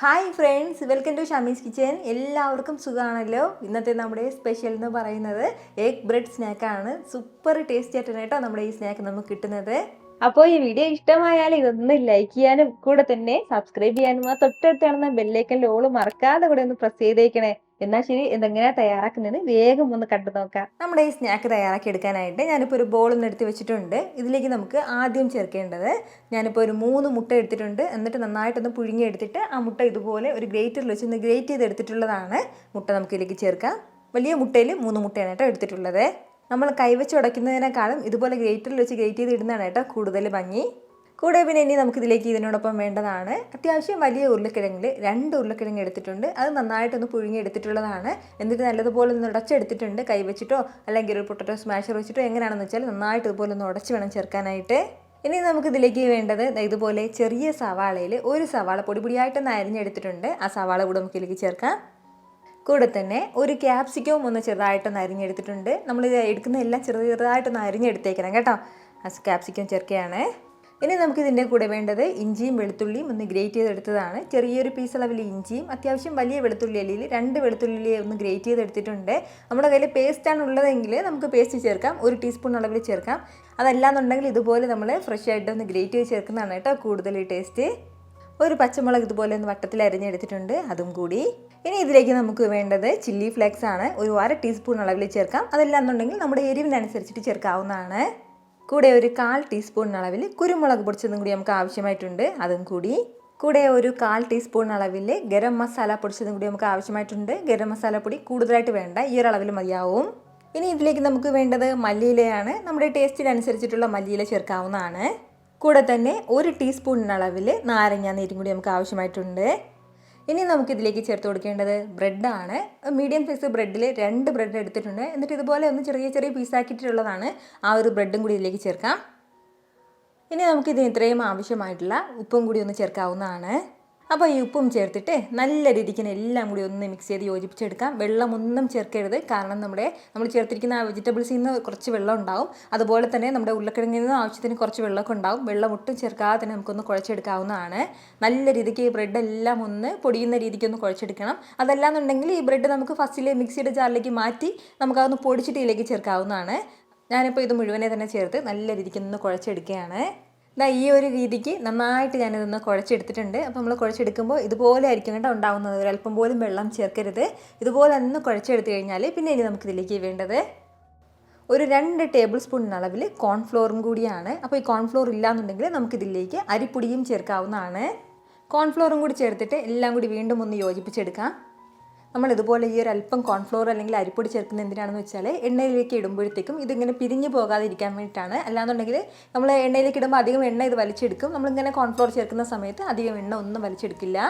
Hi friends, welcome to Shami's kitchen. എല്ലാവർക്കും സുഖമാണല്ലോ. ഇന്നത്തെ നമ്മുടെ സ്പെഷ്യൽ എന്ന് പറയുന്നത് എഗ് ബ്രെഡ് സ്നാക്കാണ്. സൂപ്പർ ടേസ്റ്റി ആയിട്ടാണ് കേട്ടോ നമ്മുടെ ഈ സ്നാക്ക് നമുക്ക് കിട്ടുന്നത്. അപ്പോൾ ഈ വീഡിയോ ഇഷ്ടമായാൽ ഇതൊന്ന് ലൈക്ക് ചെയ്യാനും കൂടെ തന്നെ സബ്സ്ക്രൈബ് ചെയ്യാനും ആ തൊട്ടടുത്ത് കാണുന്ന ബെല്ലൈക്കൻ ഓൾ മറക്കാതെ കൂടെ ഒന്ന് പ്രസ് ചെയ്തേക്കണേ. എന്നാൽ ശരി, എന്തെങ്ങനെയാണ് തയ്യാറാക്കുന്നത് വേഗം ഒന്ന് കണ്ടു നോക്കാം. നമ്മുടെ ഈ സ്നാക്ക് തയ്യാറാക്കി എടുക്കാനായിട്ട് ഞാനിപ്പോൾ ഒരു ബോളൊന്ന് എടുത്ത് വെച്ചിട്ടുണ്ട്. ഇതിലേക്ക് നമുക്ക് ആദ്യം ചേർക്കേണ്ടത്, ഞാനിപ്പോൾ ഒരു 3 മുട്ട എടുത്തിട്ടുണ്ട്. എന്നിട്ട് നന്നായിട്ടൊന്ന് പുഴുങ്ങി എടുത്തിട്ട് ആ മുട്ട ഇതുപോലെ ഒരു ഗ്രേറ്ററിൽ വെച്ച് ഒന്ന് ഗ്രേറ്റ് ചെയ്ത് എടുത്തിട്ടുള്ളതാണ്. മുട്ട നമുക്ക് ഇതിലേക്ക് ചേർക്കാം. വലിയ മുട്ടയിൽ 3 മുട്ടയാണ് കേട്ടോ എടുത്തിട്ടുള്ളത്. നമ്മൾ കൈവച്ച് ഉടയ്ക്കുന്നതിനേക്കാളും ഇതുപോലെ ഗ്രേറ്ററിൽ വെച്ച് ഗ്രേറ്റ് ചെയ്ത് ഇടുന്നതാണ് കേട്ടോ കൂടുതൽ ഭംഗി. കൂടെ പിന്നെ ഇനി നമുക്കിതിലേക്ക് ഇതിനോടൊപ്പം വേണ്ടതാണ് അത്യാവശ്യം വലിയ ഉരുളക്കിഴങ്ങിൽ 2 ഉരുളക്കിഴങ്ങ് എടുത്തിട്ടുണ്ട്. അത് നന്നായിട്ടൊന്ന് പുഴുങ്ങി എടുത്തിട്ടുള്ളതാണ്. എന്നിട്ട് നല്ലതുപോലെ ഒന്ന് ഉടച്ചെടുത്തിട്ടുണ്ട്. കൈ വെച്ചിട്ടോ അല്ലെങ്കിൽ ഒരു പൊട്ടറ്റോ സ്മാഷർ വെച്ചിട്ടോ എങ്ങനെയാണെന്ന് വെച്ചാൽ നന്നായിട്ട് ഇതുപോലെ ഒന്ന് ഉടച്ച് വേണം ചേർക്കാനായിട്ട്. ഇനി നമുക്കിതിലേക്ക് വേണ്ടത് ഇതുപോലെ ചെറിയ സവാളയിൽ ഒരു സവാള പൊടിയായിട്ടൊന്ന് അരിഞ്ഞെടുത്തിട്ടുണ്ട്. ആ സവാള കൂടെ നമുക്കിതിലേക്ക് ചേർക്കാം. കൂടെ തന്നെ ഒരു ക്യാപ്സിക്കവും ഒന്ന് ചെറുതായിട്ടൊന്ന് അരിഞ്ഞെടുത്തിട്ടുണ്ട്. നമ്മൾ എടുക്കുന്ന എല്ലാം ചെറുതായിട്ടൊന്ന് അരിഞ്ഞെടുത്തേക്കണം കേട്ടോ. ആ ക്യാപ്സിക്കം ചേർക്കുകയാണ്. ഇനി നമുക്കിതിൻ്റെ കൂടെ വേണ്ടത് ഇഞ്ചിയും വെളുത്തുള്ളിയും ഒന്ന് ഗ്രേറ്റ് ചെയ്തെടുത്തതാണ്. ചെറിയൊരു പീസ് അളവിൽ ഇഞ്ചിയും അത്യാവശ്യം വലിയ വെളുത്തുള്ളി അല്ലിയിൽ 2 വെളുത്തുള്ളി ഒന്ന് ഗ്രേറ്റ് ചെയ്തെടുത്തിട്ടുണ്ട്. നമ്മുടെ കയ്യിൽ പേസ്റ്റാണ് ഉള്ളതെങ്കിൽ നമുക്ക് പേസ്റ്റ് ചേർക്കാം. 1 ടീസ്പൂൺ അളവിൽ ചേർക്കാം. അതല്ലാന്നുണ്ടെങ്കിൽ ഇതുപോലെ നമ്മൾ ഫ്രഷ് ആയിട്ട് ഒന്ന് ഗ്രേറ്റ് ചെയ്ത് ചേർക്കുന്നതാണ് കേട്ടോ കൂടുതൽ ടേസ്റ്റ്. ഒരു പച്ചമുളക് ഇതുപോലെ ഒന്ന് വട്ടത്തിൽ അരിഞ്ഞെടുത്തിട്ടുണ്ട്, അതും കൂടി. ഇനി ഇതിലേക്ക് നമുക്ക് വേണ്ടത് ചില്ലി ഫ്ലേക്സ് ആണ്. ഒരു 1/2 ടീസ്പൂൺ അളവിൽ ചേർക്കാം. അതല്ലാന്നുണ്ടെങ്കിൽ നമ്മുടെ എരിവിനനുസരിച്ചിട്ട് ചേർക്കാവുന്നതാണ്. കൂടെ ഒരു 1/4 ടീസ്പൂൺ അളവിൽ കുരുമുളക് പൊടിച്ചതും കൂടി നമുക്ക് ആവശ്യമായിട്ടുണ്ട്, അതും കൂടി. കൂടെ ഒരു 1/4 ടീസ്പൂൺ അളവിൽ ഗരം മസാല പൊടിച്ചതും കൂടി നമുക്ക് ആവശ്യമായിട്ടുണ്ട്. ഗരം മസാല പൊടി കൂടുതലായിട്ട് വേണ്ട, ഈ ഒരു അളവിൽ മതിയാവും. ഇനി ഇതിലേക്ക് നമുക്ക് വേണ്ടത് മല്ലിയിലയാണ്. നമ്മുടെ ടേസ്റ്റിനനുസരിച്ചിട്ടുള്ള മല്ലിയില ചേർക്കാവുന്നതാണ്. കൂടെ തന്നെ 1 ടീസ്പൂൺ അളവിൽ നാരങ്ങ നീരും കൂടി നമുക്ക് ആവശ്യമായിട്ടുണ്ട്. ഇനി നമുക്കിതിലേക്ക് ചേർത്ത് കൊടുക്കേണ്ടത് ബ്രെഡാണ്. മീഡിയം സൈസ് ബ്രെഡിൽ 2 ബ്രെഡ് എടുത്തിട്ടുണ്ട്. എന്നിട്ട് ഇതുപോലെ ഒന്ന് ചെറിയ ചെറിയ പീസാക്കിയിട്ടുള്ളതാണ്. ആ ഒരു ബ്രെഡും കൂടി ഇതിലേക്ക് ചേർക്കാം. ഇനി നമുക്കിതിന് ഇത്രയും ആവശ്യമായിട്ടുള്ള ഉപ്പും കൂടി ഒന്ന് ചേർക്കാവുന്നതാണ്. അപ്പോൾ ഈ ഉപ്പും ചേർത്തിട്ട് നല്ല രീതിക്ക് എല്ലാം കൂടി ഒന്ന് മിക്സ് ചെയ്ത് യോജിപ്പിച്ചെടുക്കാം. വെള്ളമൊന്നും ചേർക്കരുത്, കാരണം നമ്മൾ ചേർത്തിരിക്കുന്ന ആ വെജിറ്റബിൾസിൽ നിന്ന് കുറച്ച് വെള്ളം ഉണ്ടാവും. അതുപോലെ തന്നെ നമ്മുടെ ഉരുളക്കിഴങ്ങിൽ നിന്ന് ആവശ്യത്തിന് കുറച്ച് വെള്ളമൊക്കെ ഉണ്ടാവും. വെള്ളം ഒട്ടും ചേർക്കാതെ തന്നെ നമുക്കൊന്ന് കുഴച്ചെടുക്കാവുന്നതാണ്. നല്ല രീതിക്ക് ഈ ബ്രെഡ് എല്ലാം ഒന്ന് പൊടിയുന്ന രീതിക്ക് ഒന്ന് കുഴച്ചെടുക്കണം. അതല്ലാന്നുണ്ടെങ്കിൽ ഈ ബ്രെഡ് നമുക്ക് ഫസ്റ്റിലെ മിക്സിയുടെ ജാറിലേക്ക് മാറ്റി നമുക്കതൊന്ന് പൊടിച്ചിട്ട് ഇതിലേക്ക് ചേർക്കാവുന്നതാണ്. ഞാനിപ്പോൾ ഇത് മുഴുവനെ തന്നെ ചേർത്ത് നല്ല രീതിക്ക് ഒന്ന് കുഴച്ചെടുക്കുകയാണ്. ഈ ഒരു രീതിക്ക് നന്നായിട്ട് ഞാനിതൊന്ന് കുഴച്ചെടുത്തിട്ടുണ്ട്. അപ്പോൾ നമ്മൾ കുഴച്ചെടുക്കുമ്പോൾ ഇതുപോലെ ആയിരിക്കും കേട്ടോ ഉണ്ടാവുന്നത്. ഒരല്പം പോലും വെള്ളം ചേർക്കരുത്. ഇതുപോലെ ഒന്ന് കുഴച്ചെടുത്ത് കഴിഞ്ഞാൽ പിന്നെ ഇനി നമുക്കിതിലേക്ക് വേണ്ടത് ഒരു 2 ടേബിൾ സ്പൂൺ അളവിൽ കോൺഫ്ലോറും കൂടിയാണ്. അപ്പോൾ ഈ കോൺഫ്ലോർ ഇല്ലാന്നുണ്ടെങ്കിൽ നമുക്കിതിലേക്ക് അരിപ്പൊടിയും ചേർക്കാവുന്നതാണ്. കോൺഫ്ലോറും കൂടി ചേർത്തിട്ട് എല്ലാം കൂടി വീണ്ടും ഒന്ന് യോജിപ്പിച്ചെടുക്കാം. നമ്മൾ ഇതുപോലെ ഈ ഒരു അല്പം കോൺഫ്ലോർ അല്ലെങ്കിൽ അരിപ്പൊടി ചേർക്കുന്നത് എന്തിനാണെന്ന് വെച്ചാൽ എണ്ണയിലേക്ക് ഇടുമ്പോഴത്തേക്കും ഇതിങ്ങനെ പിരിഞ്ഞ് പോകാതിരിക്കാൻ വേണ്ടിയിട്ടാണ്. അല്ലാന്നുണ്ടെങ്കിൽ നമ്മൾ എണ്ണയിലേക്ക് ഇടുമ്പോൾ അധികം എണ്ണ ഇത് വലിച്ചെടുക്കും. നമ്മളിങ്ങനെ കോൺഫ്ലോർ ചേർക്കുന്ന സമയത്ത് അധികം എണ്ണ ഒന്നും വലിച്ചെടുക്കില്ല.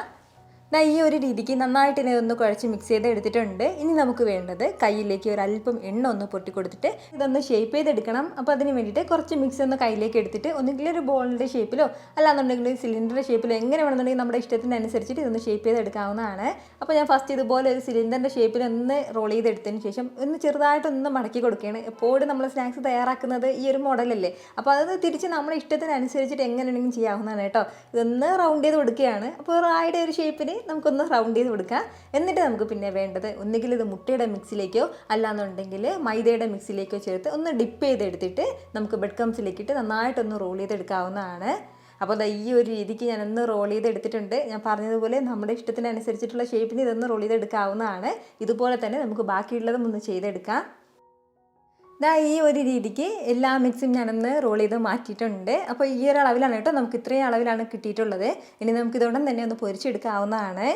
ഈ ഒരു രീതിക്ക് നന്നായിട്ട് ഇതിനെ ഒന്ന് കുഴച്ച് മിക്സ് ചെയ്ത് എടുത്തിട്ടുണ്ട്. ഇനി നമുക്ക് വേണ്ടത് കയ്യിലേക്ക് ഒരു അല്പം എണ്ണ ഒന്ന് പൊട്ടി കൊടുത്തിട്ട് ഇതൊന്ന് ഷേപ്പ് ചെയ്തെടുക്കണം. അപ്പോൾ അതിന് വേണ്ടിയിട്ട് കുറച്ച് മിക്സ് ഒന്ന് കയ്യിലേക്ക് എടുത്തിട്ട് ഒന്നുകിൽ ഒരു ബോളിൻ്റെ ഷേപ്പിലോ അല്ലാന്നുണ്ടെങ്കിൽ സിലിണ്ടറിൻ്റെ ഷേപ്പിലോ എങ്ങനെ വേണമെന്നുണ്ടെങ്കിൽ നമ്മുടെ ഇഷ്ടത്തിനനുസരിച്ചിട്ട് ഇതൊന്ന് ഷേപ്പ് ചെയ്തെടുക്കാവുന്നതാണ്. അപ്പോൾ ഞാൻ ഫസ്റ്റ് ഇതുപോലെ ഒരു സിലിണ്ടറിൻ്റെ ഷേപ്പിൽ ഒന്ന് റോൾ ചെയ്തെടുത്തതിന് ശേഷം ഒന്ന് ചെറുതായിട്ടൊന്ന് മടക്കി കൊടുക്കുകയാണ്. എപ്പോഴും നമ്മൾ സ്നാക്സ് തയ്യാറാക്കുന്നത് ഈ ഒരു മോഡലല്ലേ. അപ്പോൾ അത് തിരിച്ച് നമ്മുടെ ഇഷ്ടത്തിനനുസരിച്ചിട്ട് എങ്ങനെയാണെങ്കിലും ചെയ്യാവുന്നതാണ് കേട്ടോ. ഇതൊന്ന് റൗണ്ട് ചെയ്ത് കൊടുക്കുകയാണ്. അപ്പോൾ റായുടെ ഒരു ഷേപ്പിന് നമുക്കൊന്ന് റൗണ്ട് ചെയ്ത് കൊടുക്കാം. എന്നിട്ട് നമുക്ക് പിന്നെ വേണ്ടത് ഒന്നുകിൽ ഇത് മുട്ടയുടെ മിക്സിലേക്കോ അല്ലാന്നുണ്ടെങ്കിൽ മൈദയുടെ മിക്സിലേക്കോ ചേർത്ത് ഒന്ന് ഡിപ്പ് ചെയ്തെടുത്തിട്ട് നമുക്ക് ബ്രെഡ് ക്രംസിലേക്കിട്ട് നന്നായിട്ടൊന്ന് റോൾ ചെയ്തെടുക്കാവുന്നതാണ്. അപ്പോൾ ഈ ഒരു രീതിക്ക് ഞാനൊന്ന് റോൾ ചെയ്തെടുത്തിട്ടുണ്ട്. ഞാൻ പറഞ്ഞതുപോലെ നമ്മുടെ ഇഷ്ടത്തിനനുസരിച്ചിട്ടുള്ള ഷേപ്പിന് ഇതൊന്ന് റോൾ ചെയ്തെടുക്കാവുന്നതാണ്. ഇതുപോലെ തന്നെ നമുക്ക് ബാക്കിയുള്ളതും ഒന്ന് ചെയ്തെടുക്കാം. ഈ ഒരു രീതിക്ക് എല്ലാ മിക്സും ഞാനൊന്ന് റോൾ ചെയ്ത് മാറ്റിയിട്ടുണ്ട്. അപ്പോൾ ഈ ഒരു അളവിലാണ് കേട്ടോ, നമുക്ക് ഇത്രയും അളവിലാണ് കിട്ടിയിട്ടുള്ളത്. ഇനി നമുക്കിതോടൊപ്പം തന്നെ ഒന്ന് പൊരിച്ചെടുക്കാവുന്നതാണ്.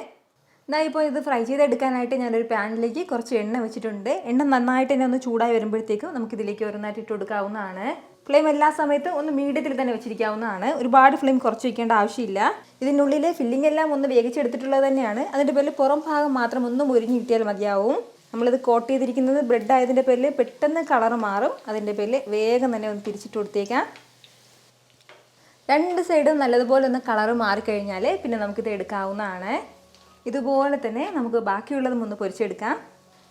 ഇപ്പോൾ ഇത് ഫ്രൈ ചെയ്തെടുക്കാനായിട്ട് ഞാനൊരു പാനിലേക്ക് കുറച്ച് എണ്ണ വെച്ചിട്ടുണ്ട്. എണ്ണ നന്നായിട്ട് തന്നെ ഒന്ന് ചൂടായി വരുമ്പോഴത്തേക്കും നമുക്കിതിലേക്ക് ഓരോന്നായിട്ട് ഇട്ട് കൊടുക്കാവുന്നതാണ്. ഫ്ലെയിം എല്ലാ സമയത്തും ഒന്ന് മീഡിയത്തിൽ തന്നെ വെച്ചിരിക്കാവുന്നതാണ്. ഒരുപാട് ഫ്ലെയിം കുറച്ച് വയ്ക്കേണ്ട ആവശ്യമില്ല. ഇതിനുള്ളിലെ ഫില്ലിംഗ് എല്ലാം ഒന്ന് വേവിച്ചെടുത്തിട്ടുള്ളത് തന്നെയാണ്. അതിൻ്റെ പേരിൽ പുറം ഭാഗം മാത്രം ഒന്ന് മുരിഞ്ഞ് കിട്ടിയാൽ മതിയാവും. നമ്മളിത് കോട്ട് ചെയ്തിരിക്കുന്നത് ബ്രെഡ് ആയതിൻ്റെ പേരിൽ പെട്ടെന്ന് കളർ മാറും. അതിൻ്റെ പേരിൽ വേഗം തന്നെ ഒന്ന് തിരിച്ചിട്ട് കൊടുത്തേക്കാം. 2 സൈഡും നല്ലതുപോലെ ഒന്ന് കളർ മാറിക്കഴിഞ്ഞാൽ പിന്നെ നമുക്കിത് എടുക്കാവുന്നതാണ്. ഇതുപോലെ തന്നെ നമുക്ക് ബാക്കിയുള്ളതും ഒന്ന് പൊരിച്ചെടുക്കാം.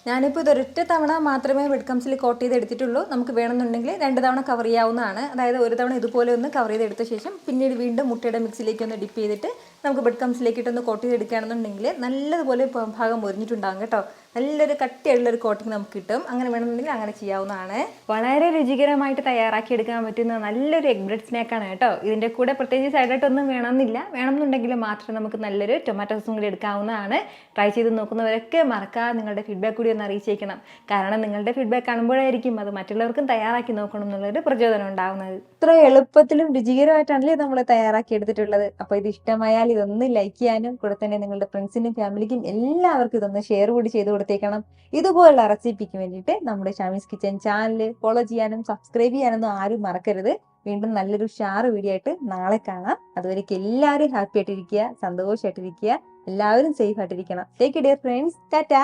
ഞാനിപ്പോൾ ഇതൊരൊറ്റ തവണ മാത്രമേ ബ്രെഡ് ക്രംസിൽ കോട്ട് ചെയ്ത് എടുത്തിട്ടുള്ളൂ. നമുക്ക് വേണമെന്നുണ്ടെങ്കിൽ 2 തവണ കവർ ചെയ്യാവുന്നതാണ്. അതായത് ഒരു തവണ ഇതുപോലെ ഒന്ന് കവർ ചെയ്തെടുത്ത ശേഷം പിന്നീട് വീണ്ടും മുട്ടയുടെ മിക്സിലേക്ക് ഒന്ന് ഡിപ്പ് ചെയ്തിട്ട് നമുക്ക് ബ്രെഡ് ക്രംസിലേക്ക് ഇട്ടൊന്ന് കോട്ട് ചെയ്തെടുക്കുകയാണെന്നുണ്ടെങ്കിൽ നല്ലതുപോലെ ഭാഗം മുരിഞ്ഞിട്ടുണ്ടാകും കേട്ടോ. നല്ലൊരു കട്ടിയുള്ളൊരു കോട്ടിങ് നമുക്ക് കിട്ടും. അങ്ങനെ വേണമെന്നുണ്ടെങ്കിൽ അങ്ങനെ ചെയ്യാവുന്നതാണ്. വളരെ രുചികരമായിട്ട് തയ്യാറാക്കി എടുക്കാൻ പറ്റുന്ന നല്ലൊരു എഗ് ബ്രെഡ് സ്നാക്കാണ് കേട്ടോ. ഇതിൻ്റെ കൂടെ പ്രത്യേകിച്ച് സൈഡായിട്ടൊന്നും വേണമെന്നില്ല. വേണമെന്നുണ്ടെങ്കിൽ മാത്രം നമുക്ക് നല്ലൊരു ടൊമാറ്റോ സോസും കൂടി എടുക്കാവുന്നതാണ്. ട്രൈ ചെയ്ത് നോക്കുന്നവരൊക്കെ മറക്കാതെ നിങ്ങളുടെ ഫീഡ്ബാക്ക് കൂടി ഒന്ന് അറിയിച്ചേക്കണം. കാരണം നിങ്ങളുടെ ഫീഡ്ബാക്ക് കാണുമ്പോഴായിരിക്കും അത് മറ്റുള്ളവർക്കും തയ്യാറാക്കി നോക്കണം എന്നുള്ളൊരു പ്രചോദനം ഉണ്ടാകുന്നത്. ഇത്ര എളുപ്പത്തിലും രുചികരമായിട്ടാണല്ലേ നമ്മൾ തയ്യാറാക്കി എടുത്തിട്ടുള്ളത്. അപ്പോൾ ഇത് ഇഷ്ടമായാൽ ഇതൊന്ന് ലൈക്ക് ചെയ്യാനും കൂടെ തന്നെ നിങ്ങളുടെ ഫ്രണ്ട്സിനും ഫാമിലിക്കും എല്ലാവർക്കും ഇതൊന്ന് ഷെയർ കൂടി ചെയ്ത് കൊടുത്തേക്കണം. ഇതുപോലുള്ള റെസിപ്പിക്ക് വേണ്ടിയിട്ട് നമ്മുടെ ഷാമീസ് കിച്ചൻ ചാനൽ ഫോളോ ചെയ്യാനും സബ്സ്ക്രൈബ് ചെയ്യാനൊന്നും ആരും മറക്കരുത്. വീണ്ടും നല്ലൊരു ഷാർ വീഡിയോ ആയിട്ട് നാളെ കാണാം. അതുവരേക്കും എല്ലാവരും ഹാപ്പി ആയിട്ടിരിക്കുക, സന്തോഷമായിട്ടിരിക്കുക, എല്ലാവരും സേഫ് ആയിട്ടിരിക്കണം. Take care friends. ടാറ്റാ.